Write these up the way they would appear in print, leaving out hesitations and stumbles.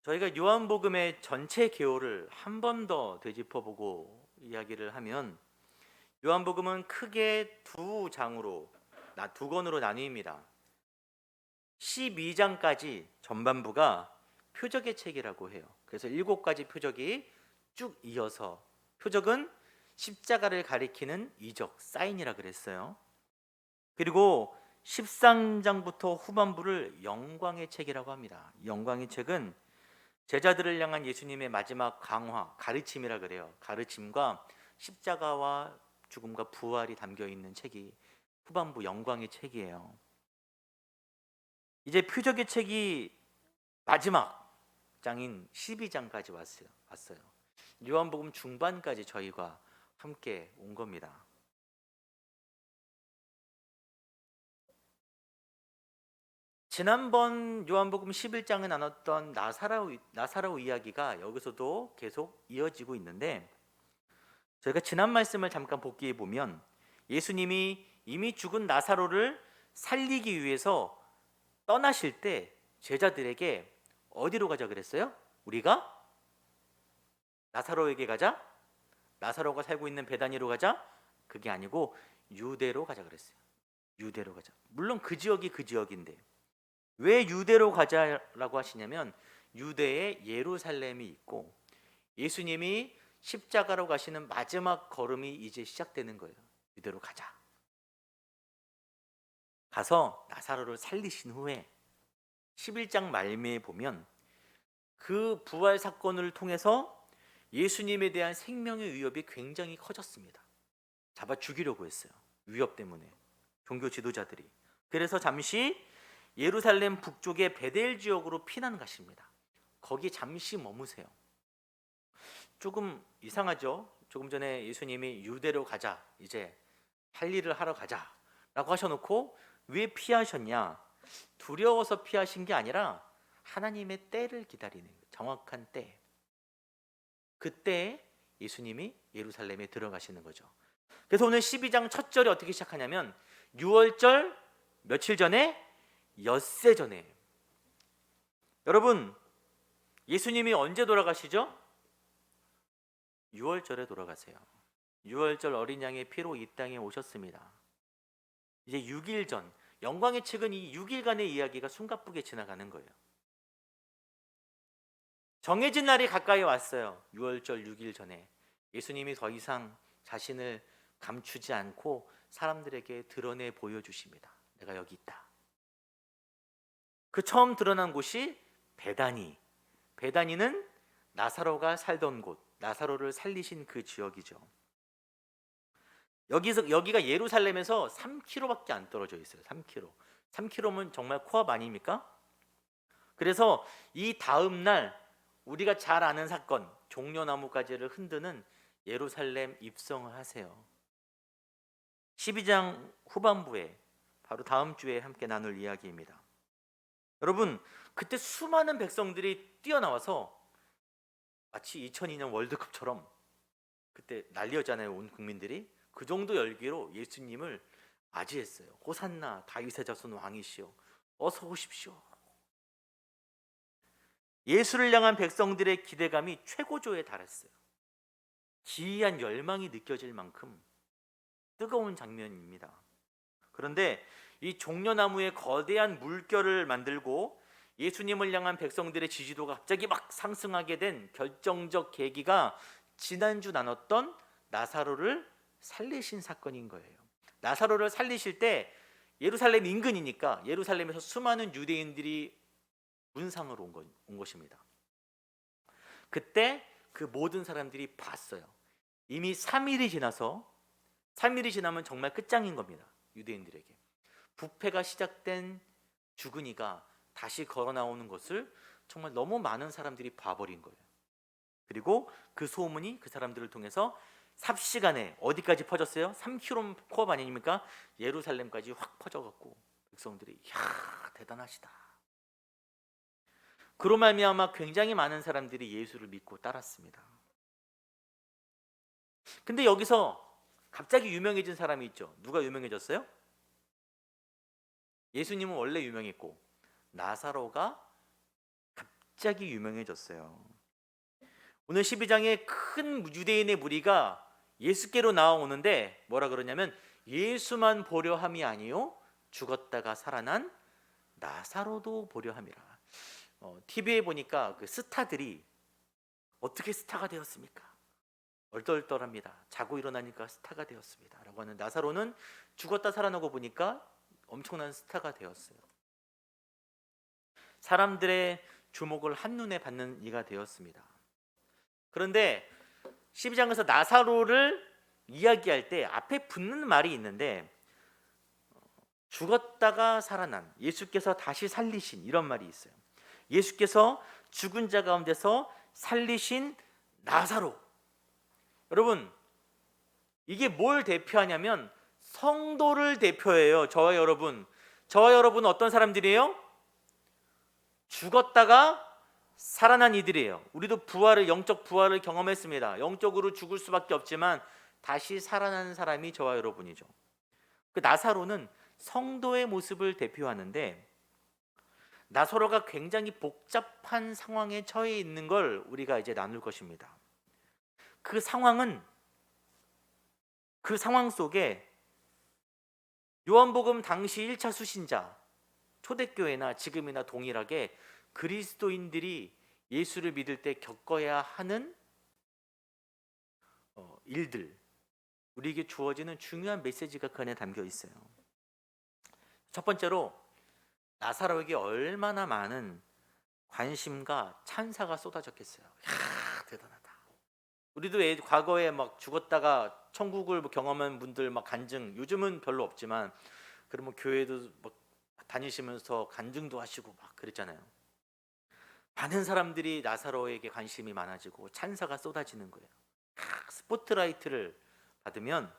저희가 요한복음의 전체 개요를 한 번 더 되짚어보고 이야기를 하면, 요한복음은 크게 두 장으로, 두 권으로 나뉩니다. 12장까지 전반부가 표적의 책이라고 해요. 그래서 7가지 표적이 쭉 이어서, 표적은 십자가를 가리키는 이적, 사인이라 그랬어요. 그리고 13장부터 후반부를 영광의 책이라고 합니다. 영광의 책은 제자들을 향한 예수님의 마지막 강화, 가르침이라 그래요. 가르침과 십자가와 죽음과 부활이 담겨 있는 책이 후반부 영광의 책이에요. 이제 표적의 책이 마지막 장인 12장까지 왔어요. 요한복음 중반까지 저희가 함께 온 겁니다. 지난번 요한복음 11장에 나눴던 나사로 이야기가 여기서도 계속 이어지고 있는데, 저희가 지난 말씀을 잠깐 복기해 보면 예수님이 이미 죽은 나사로를 살리기 위해서 떠나실 때 제자들에게 어디로 가자 그랬어요? 우리가 나사로에게 가자? 나사로가 살고 있는 베다니로 가자? 그게 아니고 유대로 가자 그랬어요. 유대로 가자. 물론 그 지역이 그 지역인데, 왜 유대로 가자라고 하시냐면 유대에 예루살렘이 있고 예수님이 십자가로 가시는 마지막 걸음이 이제 시작되는 거예요. 유대로 가자. 가서 나사로를 살리신 후에 11장 말미에 보면 그 부활 사건을 통해서 예수님에 대한 생명의 위협이 굉장히 커졌습니다. 잡아 죽이려고 했어요. 위협 때문에 종교 지도자들이. 그래서 잠시 예루살렘 북쪽의 베델 지역으로 피난 가십니다. 거기 잠시 머무세요. 조금 이상하죠? 조금 전에 예수님이 유대로 가자, 이제 할 일을 하러 가자 라고 하셔놓고 왜 피하셨냐? 두려워서 피하신 게 아니라 하나님의 때를 기다리는 거예요. 정확한 때. 그때 예수님이 예루살렘에 들어가시는 거죠. 그래서 오늘 12장 첫 절이 어떻게 시작하냐면 6월절 며칠 전에, 엿새 전에. 여러분, 예수님이 언제 돌아가시죠? 6월절에 돌아가세요. 6월절 어린 양의 피로 이 땅에 오셨습니다. 이제 6일 전, 영광의 책은 이 6일간의 이야기가 숨가쁘게 지나가는 거예요. 정해진 날이 가까이 왔어요. 6월절 6일 전에 예수님이 더 이상 자신을 감추지 않고 사람들에게 드러내 보여주십니다. 내가 여기 있다. 그 처음 드러난 곳이 베다니. 베다니는 나사로가 살던 곳, 나사로를 살리신 그 지역이죠. 여기가 예루살렘에서 3km밖에 안 떨어져 있어요. 3km. 3km면 정말 코앞 아닙니까? 그래서 이 다음 날 우리가 잘 아는 사건, 종려나무 가지를 흔드는 예루살렘 입성을 하세요. 12장 후반부에, 바로 다음 주에 함께 나눌 이야기입니다. 여러분, 그때 수많은 백성들이 뛰어나와서 마치 2002년 월드컵처럼, 그때 난리였잖아요. 온 국민들이. 그 정도 열기로 예수님을 맞이했어요. 호산나 다윗의 자손 왕이시여 어서 오십시오. 예수를 향한 백성들의 기대감이 최고조에 달했어요. 기이한 열망이 느껴질 만큼 뜨거운 장면입니다. 그런데 이 종려나무에 거대한 물결을 만들고 예수님을 향한 백성들의 지지도가 갑자기 막 상승하게 된 결정적 계기가 지난주 나눴던 나사로를 살리신 사건인 거예요. 나사로를 살리실 때 예루살렘 인근이니까 예루살렘에서 수많은 유대인들이 문상으로 온 것입니다. 그때 그 모든 사람들이 봤어요. 이미 3일이 지나면 정말 끝장인 겁니다. 유대인들에게 부패가 시작된 주근이가 다시 걸어 나오는 것을 정말 너무 많은 사람들이 봐버린 거예요. 그리고 그 소문이 그 사람들을 통해서 삽시간에 어디까지 퍼졌어요? 3km 코앞 아닙니까? 예루살렘까지 확 퍼져갖고 백성들이 이야 대단하시다. 그로 말미암아 굉장히 많은 사람들이 예수를 믿고 따랐습니다. 근데 여기서 갑자기 유명해진 사람이 있죠. 누가 유명해졌어요? 예수님은 원래 유명했고 나사로가 갑자기 유명해졌어요. 오늘 12장에 큰 유대인의 무리가 예수께로 나오는데 뭐라 그러냐면 예수만 보려 함이 아니요 죽었다가 살아난 나사로도 보려 함이라. TV에 보니까 그 스타들이 어떻게 스타가 되었습니까? 얼떨떨합니다. 자고 일어나니까 스타가 되었습니다 라고 하는 나사로는 죽었다 살아나고 보니까 엄청난 스타가 되었어요. 사람들의 주목을 한눈에 받는 이가 되었습니다. 그런데 12장에서 나사로를 이야기할 때 앞에 붙는 말이 있는데 죽었다가 살아난 예수께서 다시 살리신 이런 말이 있어요. 예수께서 죽은 자 가운데서 살리신 나사로. 여러분 이게 뭘 대표하냐면 성도를 대표해요. 저와 여러분 어떤 사람들이에요? 죽었다가 살아난 이들이에요. 우리도 영적 부활을 경험했습니다. 영적으로 죽을 수밖에 없지만 다시 살아나는 사람이 저와 여러분이죠. 그 나사로는 성도의 모습을 대표하는데 나사로가 굉장히 복잡한 상황에 처해 있는 걸 우리가 이제 나눌 것입니다. 그 상황 속에 요한복음 당시 1차 수신자 초대교회나 지금이나 동일하게 그리스도인들이 예수를 믿을 때 겪어야 하는 일들, 우리에게 주어지는 중요한 메시지가 그 안에 담겨 있어요. 첫 번째로 나사로에게 얼마나 많은 관심과 찬사가 쏟아졌겠어요. 이야, 대단하다. 우리도 과거에 막 죽었다가 천국을 경험한 분들 막 간증, 요즘은 별로 없지만 그러면 교회도 막 다니시면서 간증도 하시고 막 그랬잖아요. 많은 사람들이 나사로에게 관심이 많아지고 찬사가 쏟아지는 거예요. 스포트라이트를 받으면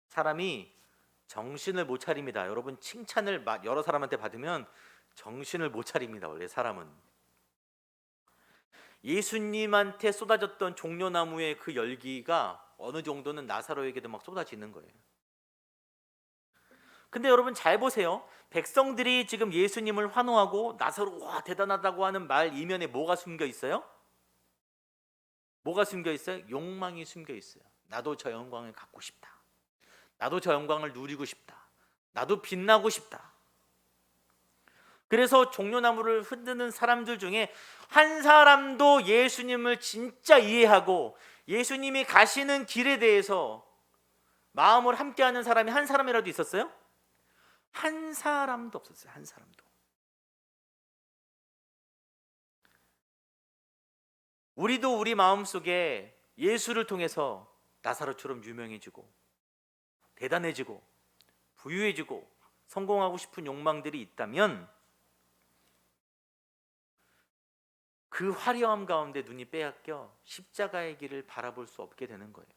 사람이 정신을 못 차립니다. 여러분 칭찬을 여러 사람한테 받으면 정신을 못 차립니다. 원래 사람은. 예수님한테 쏟아졌던 종려나무의 그 열기가 어느 정도는 나사로에게도 막 쏟아지는 거예요. 근데 여러분 잘 보세요. 백성들이 지금 예수님을 환호하고 나사로 와 대단하다고 하는 말 이면에 뭐가 숨겨 있어요? 뭐가 숨겨 있어요? 욕망이 숨겨 있어요. 나도 저 영광을 갖고 싶다. 나도 저 영광을 누리고 싶다. 나도 빛나고 싶다. 그래서 종려나무를 흔드는 사람들 중에 한 사람도 예수님을 진짜 이해하고 예수님이 가시는 길에 대해서 마음을 함께하는 사람이 한 사람이라도 있었어요? 한 사람도 없었어요. 한 사람도. 우리도 우리 마음속에 예수를 통해서 나사로처럼 유명해지고 대단해지고 부유해지고 성공하고 싶은 욕망들이 있다면 그 화려함 가운데 눈이 빼앗겨 십자가의 길을 바라볼 수 없게 되는 거예요.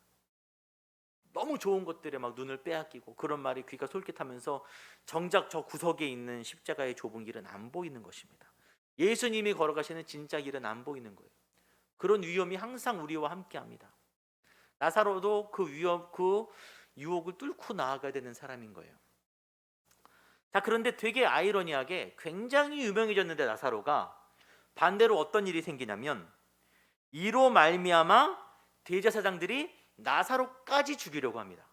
너무 좋은 것들에 막 눈을 빼앗기고 그런 말이 귀가 솔깃하면서 정작 저 구석에 있는 십자가의 좁은 길은 안 보이는 것입니다. 예수님이 걸어가시는 진짜 길은 안 보이는 거예요. 그런 위험이 항상 우리와 함께합니다. 나사로도 그 위험, 그 유혹을 뚫고 나아가야 되는 사람인 거예요. 자, 그런데 되게 아이러니하게 굉장히 유명해졌는데 나사로가 반대로 어떤 일이 생기냐면 이로 말미암아 대제사장들이 나사로까지 죽이려고 합니다.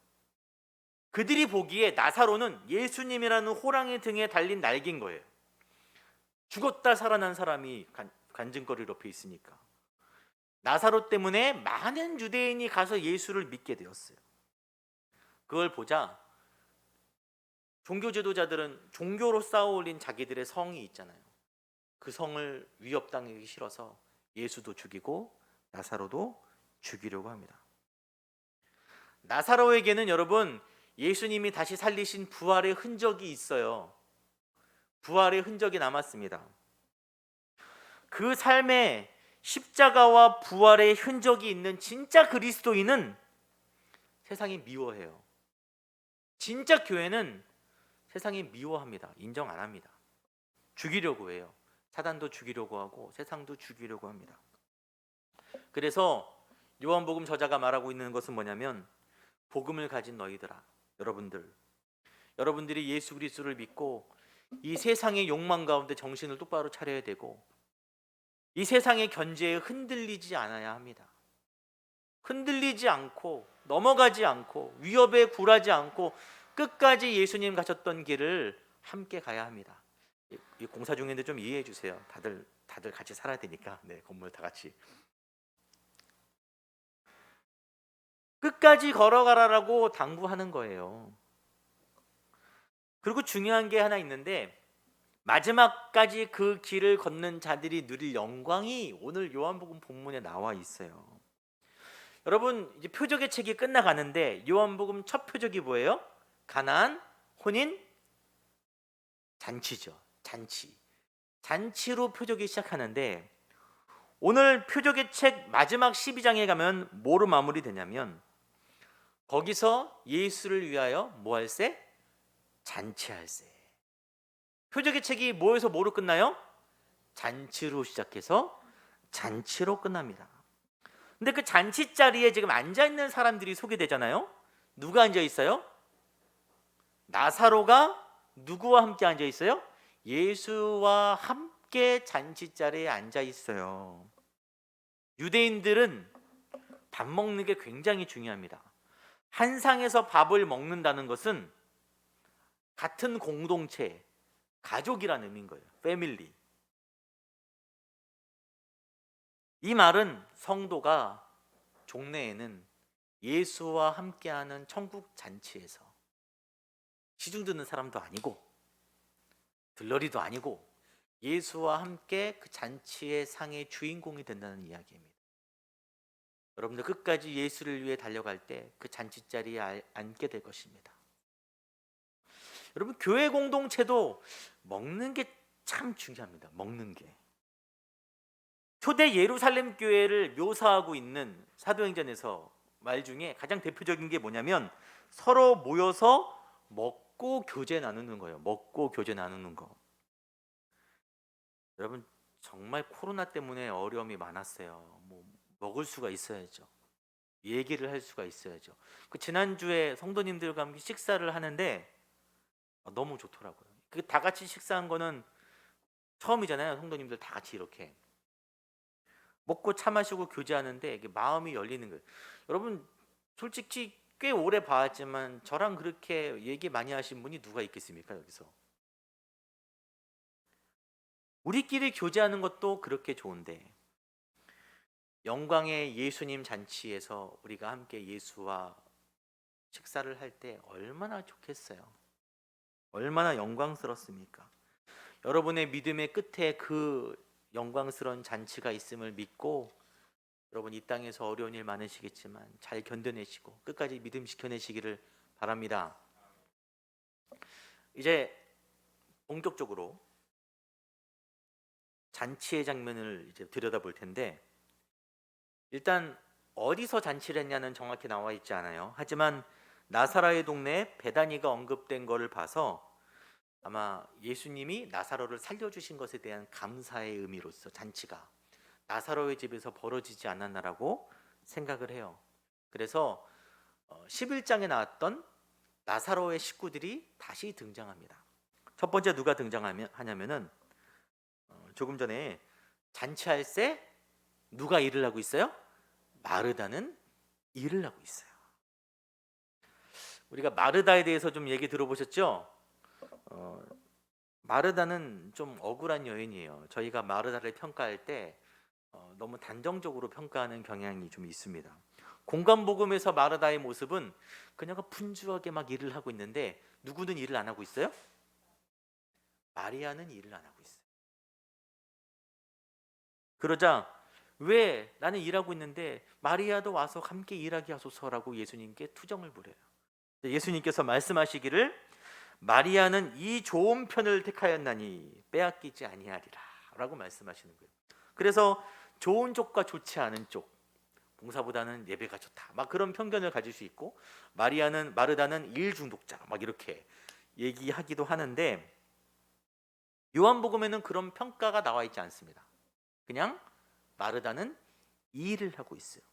그들이 보기에 나사로는 예수님이라는 호랑이 등에 달린 날개인 거예요. 죽었다 살아난 사람이 간증거리로 옆에 있으니까. 나사로 때문에 많은 유대인이 가서 예수를 믿게 되었어요. 그걸 보자 종교 지도자들은 종교로 쌓아올린 자기들의 성이 있잖아요. 그 성을 위협당하기 싫어서 예수도 죽이고 나사로도 죽이려고 합니다. 나사로에게는 여러분 예수님이 다시 살리신 부활의 흔적이 있어요. 부활의 흔적이 남았습니다. 그 삶에 십자가와 부활의 흔적이 있는 진짜 그리스도인은 세상이 미워해요. 진짜 교회는 세상이 미워합니다. 인정 안 합니다. 죽이려고 해요. 사단도 죽이려고 하고 세상도 죽이려고 합니다. 그래서 요한복음 저자가 말하고 있는 것은 뭐냐면 복음을 가진 너희들아, 여러분들이 예수 그리스도를 믿고 이 세상의 욕망 가운데 정신을 똑바로 차려야 되고 이 세상의 견제에 흔들리지 않아야 합니다. 흔들리지 않고 넘어가지 않고 위협에 굴하지 않고 끝까지 예수님 가셨던 길을 함께 가야 합니다. 이 공사 중인데 좀 이해해 주세요. 다들 같이 살아야 되니까. 네, 건물 다 같이. 끝까지 걸어가라라고 당부하는 거예요. 그리고 중요한 게 하나 있는데 마지막까지 그 길을 걷는 자들이 누릴 영광이 오늘 요한복음 본문에 나와 있어요. 여러분 이제 표적의 책이 끝나가는데 요한복음 첫 표적이 뭐예요? 가나안 혼인 잔치죠. 잔치로 표적이 시작하는데 오늘 표적의 책 마지막 12장에 가면 뭐로 마무리되냐면 거기서 예수를 위하여 뭐 할세? 잔치할세. 표적의 책이 뭐에서 뭐로 끝나요? 잔치로 시작해서 잔치로 끝납니다. 근데 그 잔치 자리에 지금 앉아 있는 사람들이 소개되잖아요. 누가 앉아 있어요? 나사로가 누구와 함께 앉아 있어요? 예수와 함께 잔치 자리에 앉아 있어요. 유대인들은 밥 먹는 게 굉장히 중요합니다. 한 상에서 밥을 먹는다는 것은 같은 공동체, 가족이라는 의미인 거예요. 패밀리. 이 말은 성도가 종례에는 예수와 함께하는 천국 잔치에서 시중 듣는 사람도 아니고 들러리도 아니고 예수와 함께 그 잔치의 상의 주인공이 된다는 이야기입니다. 여러분들 끝까지 예수를 위해 달려갈 때 그 잔치 자리에 앉게 될 것입니다. 여러분 교회 공동체도 먹는 게 참 중요합니다. 먹는 게. 초대 예루살렘 교회를 묘사하고 있는 사도행전에서 말 중에 가장 대표적인 게 뭐냐면 서로 모여서 먹고 교제 나누는 거예요. 먹고 교제 나누는 거. 여러분 정말 코로나 때문에 어려움이 많았어요. 뭐 먹을 수가 있어야죠. 얘기를 할 수가 있어야죠. 그 지난주에 성도님들과 함께 식사를 하는데 너무 좋더라고요. 그 다 같이 식사한 거는 처음이잖아요. 성도님들 다 같이 이렇게 먹고 차 마시고 교제하는데 이게 마음이 열리는 거예요. 여러분 솔직히 꽤 오래 봐왔지만 저랑 그렇게 얘기 많이 하신 분이 누가 있겠습니까 여기서? 우리끼리 교제하는 것도 그렇게 좋은데 영광의 예수님 잔치에서 우리가 함께 예수와 식사를 할 때 얼마나 좋겠어요. 얼마나 영광스럽습니까? 여러분의 믿음의 끝에 그 영광스러운 잔치가 있음을 믿고 여러분 이 땅에서 어려운 일 많으시겠지만 잘 견뎌내시고 끝까지 믿음 지켜내시기를 바랍니다. 이제 본격적으로 잔치의 장면을 이제 들여다볼 텐데 일단 어디서 잔치를 했냐는 정확히 나와 있지 않아요. 하지만 나사로의 동네에 베다니가 언급된 것을 봐서 아마 예수님이 나사로를 살려주신 것에 대한 감사의 의미로서 잔치가 나사로의 집에서 벌어지지 않았나라고 생각을 해요. 그래서 11장에 나왔던 나사로의 식구들이 다시 등장합니다. 첫 번째 누가 등장하냐면은 조금 전에 잔치할 때 누가 일을 하고 있어요? 마르다는 일을 하고 있어요. 우리가 마르다에 대해서 좀 얘기 들어보셨죠? 마르다는 좀 억울한 여인이에요. 저희가 마르다를 평가할 때 너무 단정적으로 평가하는 경향이 좀 있습니다. 공간복음에서 마르다의 모습은 그녀가 분주하게 막 일을 하고 있는데 누구는 일을 안 하고 있어요? 마리아는 일을 안 하고 있어요. 그러자 왜 나는 일하고 있는데 마리아도 와서 함께 일하게 하소서라고 예수님께 투정을 부려요. 예수님께서 말씀하시기를 마리아는 이 좋은 편을 택하였나니 빼앗기지 아니하리라 라고 말씀하시는 거예요. 그래서 좋은 쪽과 좋지 않은 쪽, 봉사보다는 예배가 좋다 막 그런 편견을 가질 수 있고, 마르다는 일 중독자 막 이렇게 얘기하기도 하는데, 요한복음에는 그런 평가가 나와 있지 않습니다. 그냥 마르다는 일을 하고 있어요.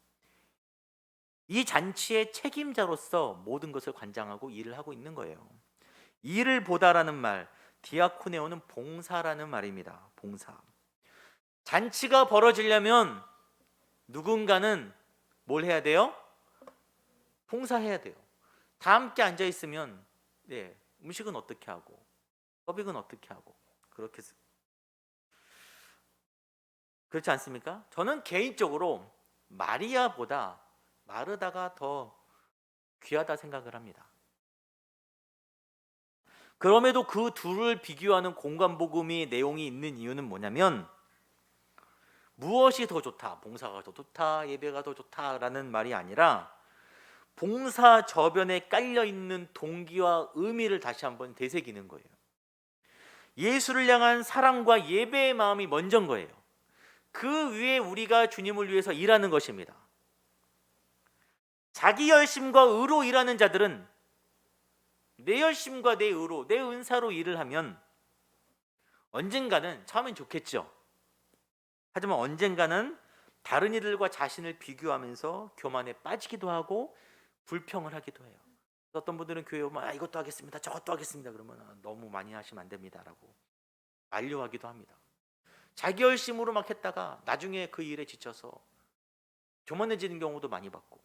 이 잔치의 책임자로서 모든 것을 관장하고 일을 하고 있는 거예요. 일을 보다라는 말, 디아코네오는 봉사라는 말입니다. 봉사. 잔치가 벌어지려면 누군가는 뭘 해야 돼요? 봉사해야 돼요. 다 함께 앉아 있으면 음식은 어떻게 하고 서빙은 어떻게 하고 그렇지 않습니까? 저는 개인적으로 마리아보다 마르다가 더 귀하다 생각을 합니다. 그럼에도 그 둘을 비교하는 공간복음의 내용이 있는 이유는 뭐냐면, 무엇이 더 좋다, 봉사가 더 좋다, 예배가 더 좋다라는 말이 아니라 봉사 저변에 깔려있는 동기와 의미를 다시 한번 되새기는 거예요. 예수를 향한 사랑과 예배의 마음이 먼저인 거예요. 그 위에 우리가 주님을 위해서 일하는 것입니다. 자기 열심과 의로 일하는 자들은 내 열심과 내 의로, 내 은사로 일을 하면 언젠가는, 처음엔 좋겠죠. 하지만 언젠가는 다른 이들과 자신을 비교하면서 교만에 빠지기도 하고 불평을 하기도 해요. 어떤 분들은 교회 오면 이것도 하겠습니다, 저것도 하겠습니다 그러면 너무 많이 하시면 안 됩니다 라고 만류하기도 합니다. 자기 열심으로 막 했다가 나중에 그 일에 지쳐서 교만해지는 경우도 많이 봤고,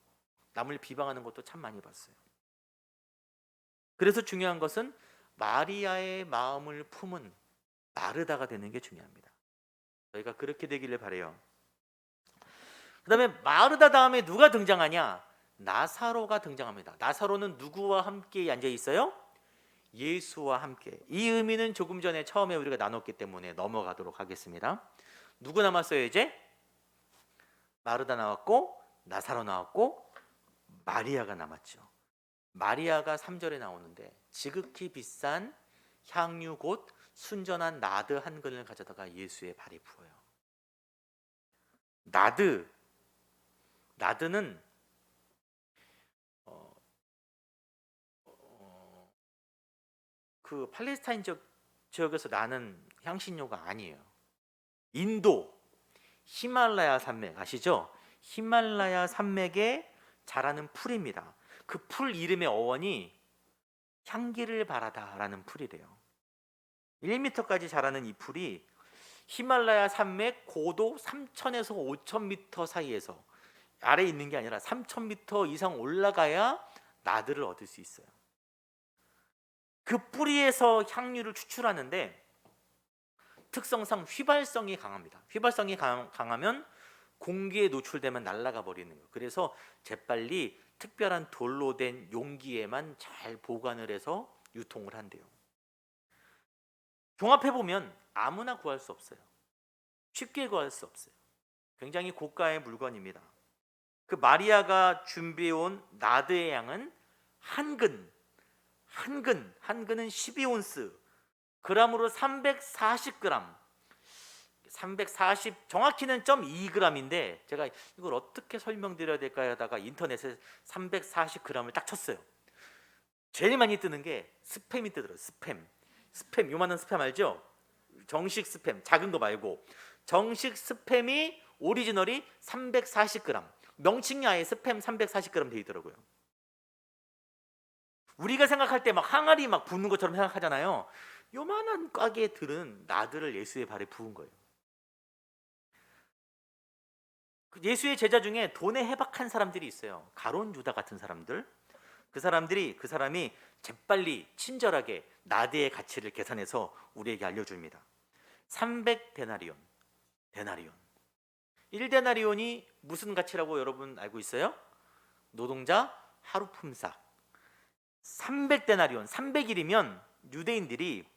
남을 비방하는 것도 참 많이 봤어요. 그래서 중요한 것은 마리아의 마음을 품은 마르다가 되는 게 중요합니다. 저희가 그렇게 되기를 바라요. 그 다음에 마르다 다음에 누가 등장하냐? 나사로가 등장합니다. 나사로는 누구와 함께 앉아 있어요? 예수와 함께. 이 의미는 조금 전에 처음에 우리가 나눴기 때문에 넘어가도록 하겠습니다. 누구 남았어요 이제? 마르다 나왔고, 나사로 나왔고, 마리아가 남았죠. 마리아가 3절에 나오는데, 지극히 비싼 향유 곧 순전한 나드 한 근을 가져다가 예수의 발에 부어요. 나드는 그 팔레스타인 지역에서 나는 향신료가 아니에요. 인도 히말라야 산맥 아시죠? 히말라야 산맥에 자라는 풀입니다. 그 풀 이름의 어원이 향기를 바라다라는 풀이래요. 1m까지 자라는 이 풀이 히말라야 산맥 고도 3,000에서 5,000m 사이에서, 아래에 있는 게 아니라 3,000m 이상 올라가야 나드를 얻을 수 있어요. 그 뿌리에서 향유를 추출하는데 특성상 휘발성이 강합니다. 휘발성이 강하면 공기에 노출되면 날아가 버리는 거예요. 그래서 재빨리 특별한 돌로 된 용기에만 잘 보관을 해서 유통을 한대요. 종합해보면 아무나 구할 수 없어요. 쉽게 구할 수 없어요. 굉장히 고가의 물건입니다. 그 마리아가 준비해온 나드의 양은 한 근은 12온스, 그람으로 340g, 340 정확히는 0.2g인데 제가 이걸 어떻게 설명드려야 될까 하다가 인터넷에 340g을 딱 쳤어요. 제일 많이 뜨는 게 스팸이 뜨더라고요. 스팸 요만한 스팸 알죠? 정식 스팸, 작은 거 말고 정식 스팸이 오리지널이 340g, 명칭이 아예 스팸 340g 돼 있더라고요. 우리가 생각할 때 막 항아리 막 붓는 것처럼 생각하잖아요. 요만한 꽉에 들은 나들을 예수의 발에 부은 거예요. 예수의 제자 중에 돈에 해박한 사람들이 있어요. 가론 유다 같은 사람들. 그 사람이 재빨리 친절하게 나대의 가치를 계산해서 우리에게 알려줍니다. 300데나리온. 데나리온. 1데나리온이 무슨 가치라고 여러분 알고 있어요? 노동자 하루 품삯. 300데나리온, 300일이면 유대인들이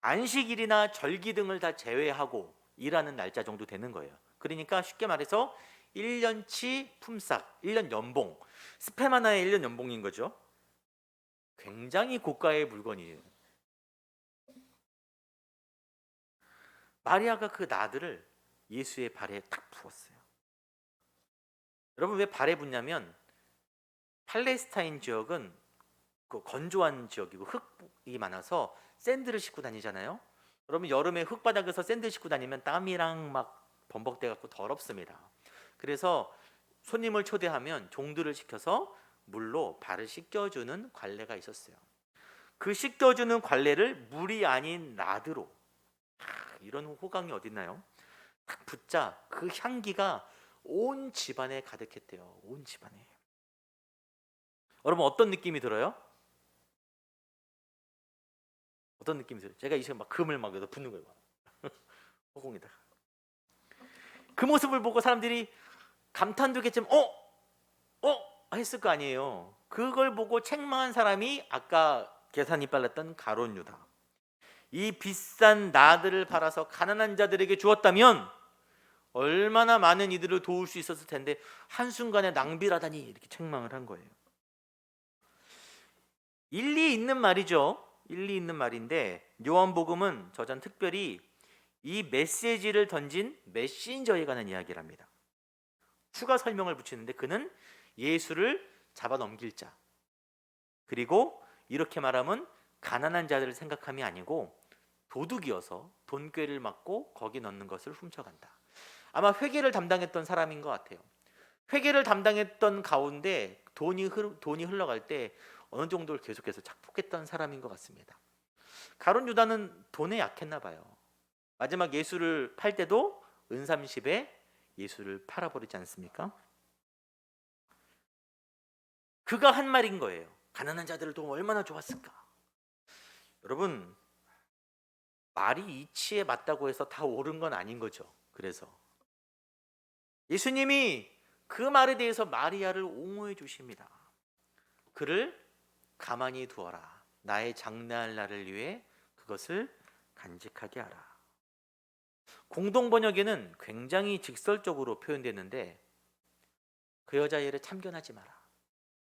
안식일이나 절기 등을 다 제외하고 일하는 날짜 정도 되는 거예요. 그러니까 쉽게 말해서 1년치 품삯, 1년 연봉, 스팸 하나에 1년 연봉인 거죠. 굉장히 고가의 물건이에요. 마리아가 그 나들을 예수의 발에 딱 부었어요. 여러분, 왜 발에 붓냐면 팔레스타인 지역은 그 건조한 지역이고 흙이 많아서 샌드를 싣고 다니잖아요. 여러분, 여름에 흙바닥에서 샌드 싣고 다니면 땀이랑 막 범벅돼 갖고 더럽습니다. 그래서 손님을 초대하면 종들을 시켜서 물로 발을 씻겨주는 관례가 있었어요. 그 씻겨주는 관례를 물이 아닌 나드로, 이런 호강이 어딨나요? 딱 붓자 그 향기가 온 집안에 가득했대요. 온 집안에. 여러분, 어떤 느낌이 들어요? 어떤 느낌이 들어요? 제가 이 시간 막 금을 막 여기다 붓는 거예요. 허공에다. 그 모습을 보고 사람들이 감탄도 했지만 했을 거 아니에요. 그걸 보고 책망한 사람이 아까 계산이 빨랐던 가룟 유다. 이 비싼 나들을 팔아서 가난한 자들에게 주었다면 얼마나 많은 이들을 도울 수 있었을 텐데 한순간에 낭비라다니, 이렇게 책망을 한 거예요. 일리 있는 말이죠. 일리 있는 말인데 요한복음은 저자는 특별히 이 메시지를 던진 메신저에 관한 이야기를 합니다. 추가 설명을 붙이는데 그는 예수를 잡아넘길 자, 그리고 이렇게 말하면 가난한 자들을 생각함이 아니고 도둑이어서 돈꾀를 맞고 거기 넣는 것을 훔쳐간다. 아마 회계를 담당했던 사람인 것 같아요. 회계를 담당했던 가운데 돈이 흘러갈 때 어느 정도를 계속해서 착복했던 사람인 것 같습니다. 가룟 유다는 돈에 약했나 봐요. 마지막 예수를 팔 때도 은삼십에 예수를 팔아버리지 않습니까? 그가 한 말인 거예요. 가난한 자들을 도우면 얼마나 좋았을까. 여러분, 말이 이치에 맞다고 해서 다 옳은 건 아닌 거죠. 그래서 예수님이 그 말에 대해서 마리아를 옹호해 주십니다. 그를 가만히 두어라. 나의 장래할 날을 위해 그것을 간직하게 하라. 공동 번역에는 굉장히 직설적으로 표현되는데 그 여자 일에 참견하지 마라.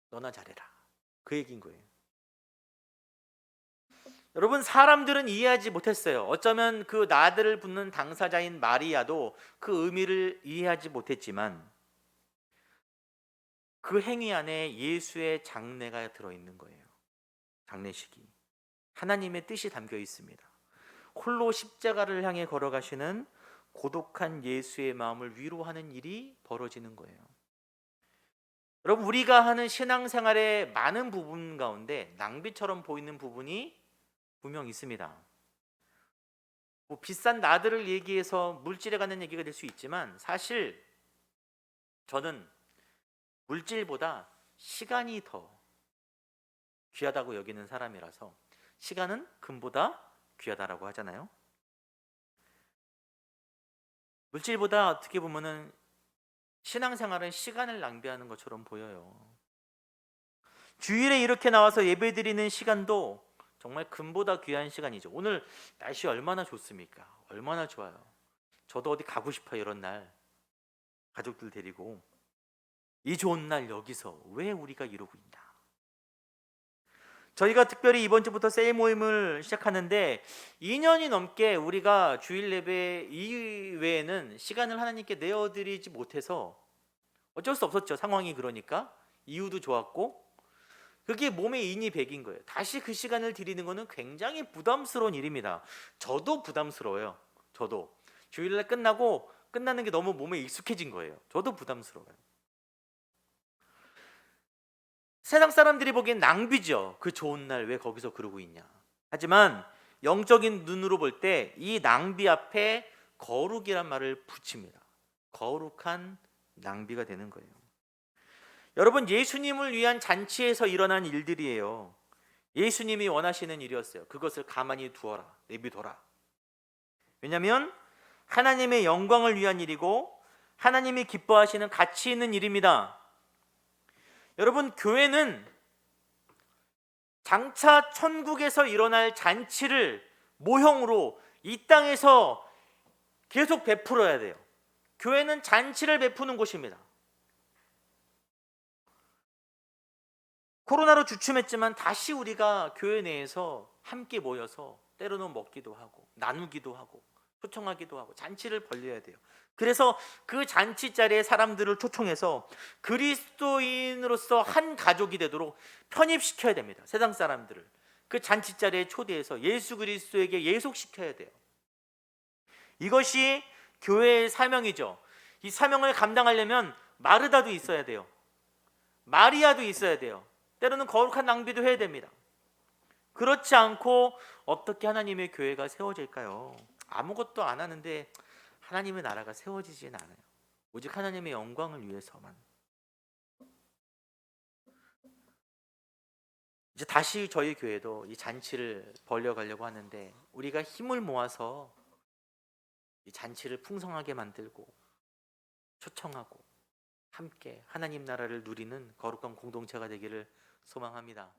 너나 잘해라. 그 얘기인 거예요. 여러분, 사람들은 이해하지 못했어요. 어쩌면 그 나들을 붓는 당사자인 마리아도 그 의미를 이해하지 못했지만 그 행위 안에 예수의 장래가 들어있는 거예요. 장례식이 하나님의 뜻이 담겨 있습니다. 홀로 십자가를 향해 걸어가시는 고독한 예수의 마음을 위로하는 일이 벌어지는 거예요. 여러분, 우리가 하는 신앙생활의 많은 부분 가운데 낭비처럼 보이는 부분이 분명 있습니다. 뭐 비싼 나들을 얘기해서 물질에 관한 얘기가 될 수 있지만 사실 저는 물질보다 시간이 더 귀하다고 여기는 사람이라서, 시간은 금보다 귀하다라고 하잖아요. 물질보다 어떻게 보면은 신앙생활은 시간을 낭비하는 것처럼 보여요. 주일에 이렇게 나와서 예배드리는 시간도 정말 금보다 귀한 시간이죠. 오늘 날씨 얼마나 좋습니까? 얼마나 좋아요. 저도 어디 가고 싶어요. 이런 날 가족들 데리고. 이 좋은 날 여기서 왜 우리가 이러고 있나. 저희가 특별히 이번 주부터 세일 모임을 시작하는데 2년이 넘게 우리가 주일 예배 이외에는 시간을 하나님께 내어드리지 못해서 어쩔 수 없었죠. 상황이 그러니까. 이유도 좋았고 그게 몸의 인이 백인 거예요. 다시 그 시간을 드리는 것은 굉장히 부담스러운 일입니다. 저도 부담스러워요. 저도 주일날 끝나는 게 너무 몸에 익숙해진 거예요. 저도 부담스러워요. 세상 사람들이 보기엔 낭비죠. 그 좋은 날 왜 거기서 그러고 있냐. 하지만 영적인 눈으로 볼 때 이 낭비 앞에 거룩이란 말을 붙입니다. 거룩한 낭비가 되는 거예요. 여러분, 예수님을 위한 잔치에서 일어난 일들이에요. 예수님이 원하시는 일이었어요. 그것을 가만히 두어라, 내비둬라. 왜냐하면 하나님의 영광을 위한 일이고 하나님이 기뻐하시는 가치 있는 일입니다. 여러분, 교회는 장차 천국에서 일어날 잔치를 모형으로 이 땅에서 계속 베풀어야 돼요. 교회는 잔치를 베푸는 곳입니다. 코로나로 주춤했지만 다시 우리가 교회 내에서 함께 모여서 때로는 먹기도 하고 나누기도 하고 초청하기도 하고 잔치를 벌려야 돼요. 그래서 그 잔치 자리에 사람들을 초청해서 그리스도인으로서 한 가족이 되도록 편입시켜야 됩니다. 세상 사람들을 그 잔치 자리에 초대해서 예수 그리스도에게 예속시켜야 돼요. 이것이 교회의 사명이죠. 이 사명을 감당하려면 마르다도 있어야 돼요. 마리아도 있어야 돼요. 때로는 거룩한 낭비도 해야 됩니다. 그렇지 않고 어떻게 하나님의 교회가 세워질까요? 아무것도 안 하는데 하나님의 나라가 세워지진 않아요. 오직 하나님의 영광을 위해서만. 이제 다시 저희 교회도 이 잔치를 벌려가려고 하는데 우리가 힘을 모아서 이 잔치를 풍성하게 만들고 초청하고 함께 하나님 나라를 누리는 거룩한 공동체가 되기를 소망합니다.